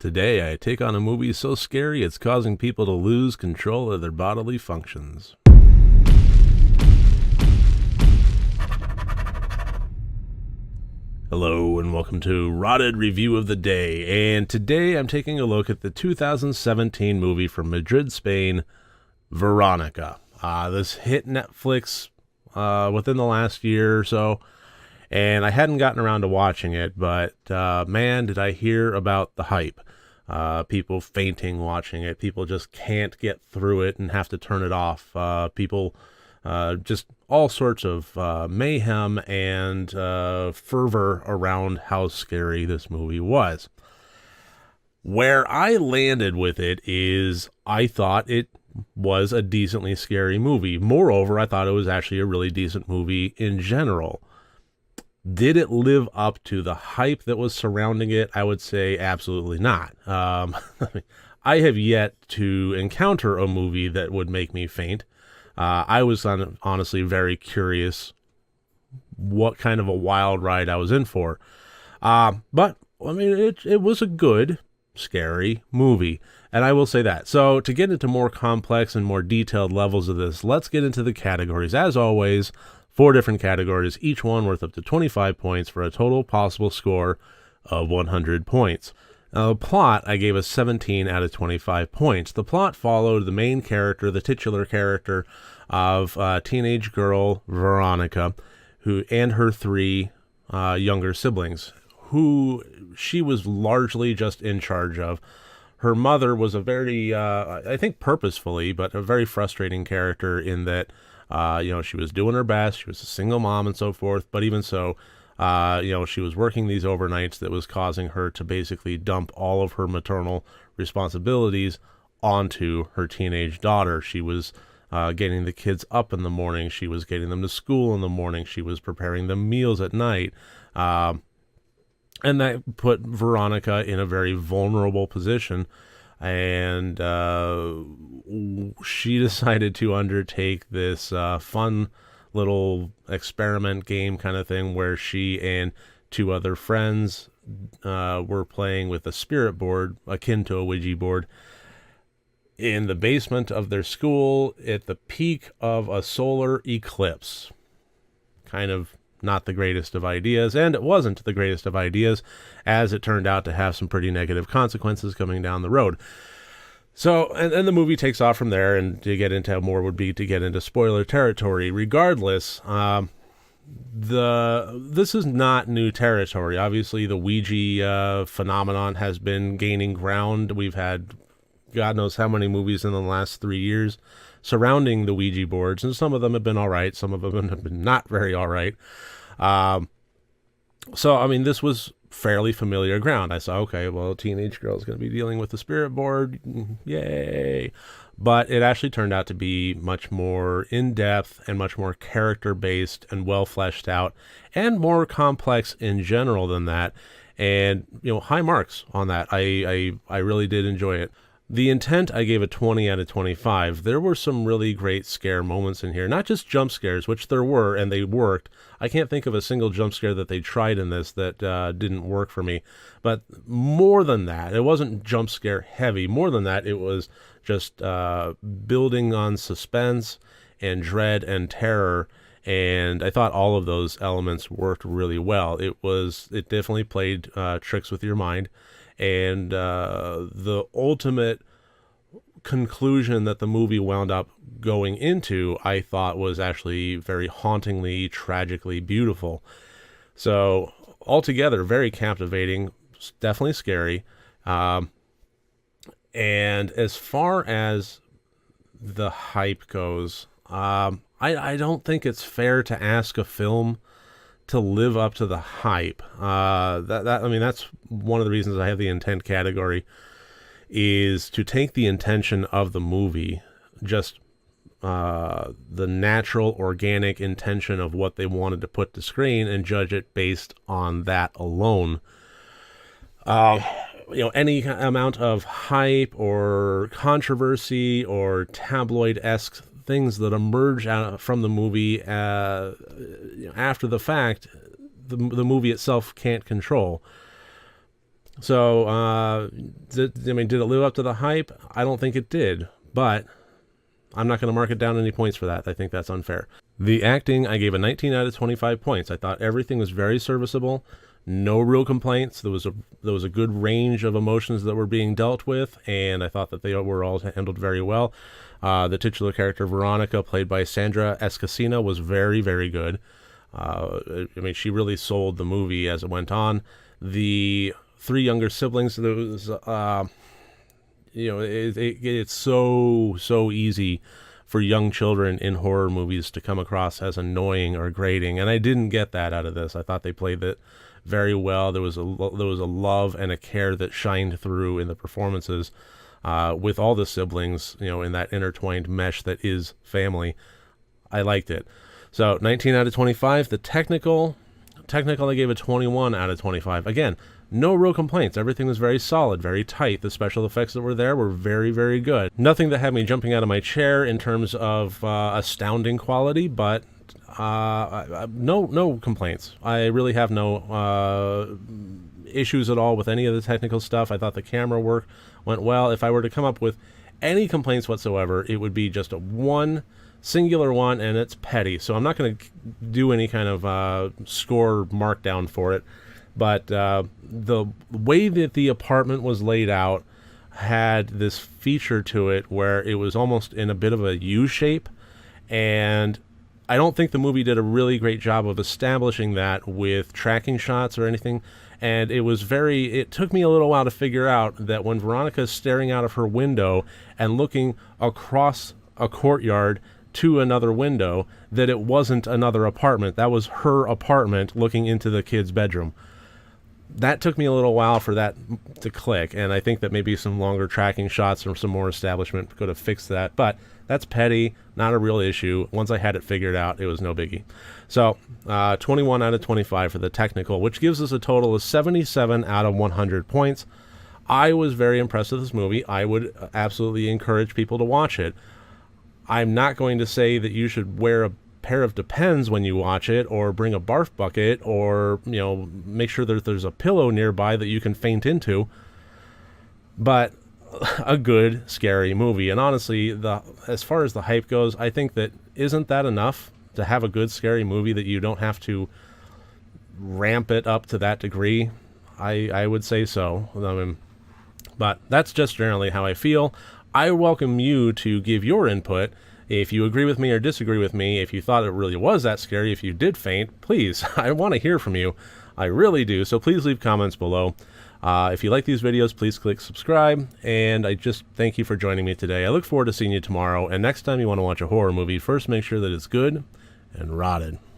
Today, I take on a movie so scary it's causing people to lose control of their bodily functions. Hello and welcome to RotD Review of the Day, and today I'm taking a look at the 2017 movie from Madrid, Spain, Veronica. This hit Netflix within the last year or so, and I hadn't gotten around to watching it, but man, did I hear about the hype. People fainting watching it, people just can't get through it and have to turn it off. People just all sorts of mayhem and fervor around how scary this movie was. Where I landed with it is I thought it was a decently scary movie. Moreover, I thought it was actually a really decent movie in general. Did it live up to the hype that was surrounding it? I would say absolutely not. I have yet to encounter a movie that would make me faint. I was honestly very curious what kind of a wild ride I was in for. But, I mean, it was a good, scary movie. And I will say that. So, to get into more complex and more detailed levels of this, let's get into the categories. As always, 4 different categories, each one worth up to 25 points for a total possible score of 100 points. Now, the plot, I gave a 17 out of 25 points. The plot followed the main character, the titular character of teenage girl Veronica, who and her 3 younger siblings, who she was largely just in charge of. Her mother was a very, I think purposefully, but a very frustrating character in that, she was doing her best. She was a single mom and so forth, but even so, she was working these overnights that was causing her to basically dump all of her maternal responsibilities onto her teenage daughter. She was getting the kids up in the morning. She was getting them to school in the morning. She was preparing them meals at night. And that put Veronica in a very vulnerable position. And she decided to undertake this fun little experiment game kind of thing where she and 2 other friends were playing with a spirit board akin to a Ouija board in the basement of their school at the peak of a solar eclipse. Kind of not the greatest of ideas, and it wasn't the greatest of ideas, as it turned out to have some pretty negative consequences coming down the road. So, and the movie takes off from there, and to get into more would be to get into spoiler territory. Regardless, this is not new territory. Obviously, the Ouija phenomenon has been gaining ground. We've had God knows how many movies in the last 3 years surrounding the Ouija boards, and some of them have been all right, some of them have been not very all right. So, I mean, this was fairly familiar ground. I saw, okay, well, a teenage girl's going to be dealing with the spirit board, yay. But it actually turned out to be much more in-depth and much more character-based and well-fleshed out and more complex in general than that. And, high marks on that. I really did enjoy it. The intent, I gave a 20 out of 25. There were some really great scare moments in here. Not just jump scares, which there were, and they worked. I can't think of a single jump scare that they tried in this that didn't work for me. But more than that, it wasn't jump scare heavy. More than that, it was just building on suspense and dread and terror. And I thought all of those elements worked really well. It definitely played tricks with your mind. And the ultimate conclusion that the movie wound up going into, I thought was actually very hauntingly, tragically beautiful. So altogether, very captivating, definitely scary. And as far as the hype goes, I don't think it's fair to ask a film to live up to the hype. That's one of the reasons I have the intent category, is to take the intention of the movie, just the natural, organic intention of what they wanted to put to screen, and judge it based on that alone. Any amount of hype or controversy or tabloid-esque things that emerge out from the movie after the fact, the movie itself can't control. So, did it live up to the hype? I don't think it did, but I'm not going to mark it down any points for that. I think that's unfair. The acting, I gave a 19 out of 25 points. I thought everything was very serviceable. No real complaints. There was a good range of emotions that were being dealt with, and I thought that they were all handled very well. The titular character, Veronica, played by Sandra Escacina, was very, very good. She really sold the movie as it went on. The three younger siblings, there was, it's so easy for young children in horror movies to come across as annoying or grating, and I didn't get that out of this. I thought they played it very well. There was a love and a care that shined through in the performances with all the siblings, in that intertwined mesh that is family. I liked it. So 19 out of 25. The technical, I gave a 21 out of 25. Again, no real complaints. Everything was very solid, very tight. The special effects that were there were very, very good. Nothing that had me jumping out of my chair in terms of astounding quality, but no complaints. I really have no issues at all with any of the technical stuff. I thought the camera work went well. If I were to come up with any complaints whatsoever, it would be just one singular one, and it's petty. So I'm not going to do any kind of score markdown for it. But the way that the apartment was laid out had this feature to it where it was almost in a bit of a U shape, and I don't think the movie did a really great job of establishing that with tracking shots or anything. And it took me a little while to figure out that when Veronica is staring out of her window and looking across a courtyard to another window, that it wasn't another apartment. That was her apartment looking into the kid's bedroom. That took me a little while for that to click, and I think that maybe some longer tracking shots or some more establishment could have fixed that, but that's petty, not a real issue. Once I had it figured out, it was no biggie. So 21 out of 25 for the technical, which gives us a total of 77 out of 100 points. I was very impressed with this movie. I would absolutely encourage people to watch it. I'm not going to say that you should wear a pair of Depends when you watch it, or bring a barf bucket, or make sure that there's a pillow nearby that you can faint into, but a good scary movie. And honestly, as far as the hype goes, I think that isn't that enough to have a good scary movie, that you don't have to ramp it up to that degree? I would say so. But that's just generally how I feel. I welcome you to give your input. If you agree with me or disagree with me, if you thought it really was that scary, if you did faint, please, I want to hear from you. I really do. So please leave comments below. If you like these videos, please click subscribe. And I just thank you for joining me today. I look forward to seeing you tomorrow. And next time you want to watch a horror movie, first make sure that it's good and rotted.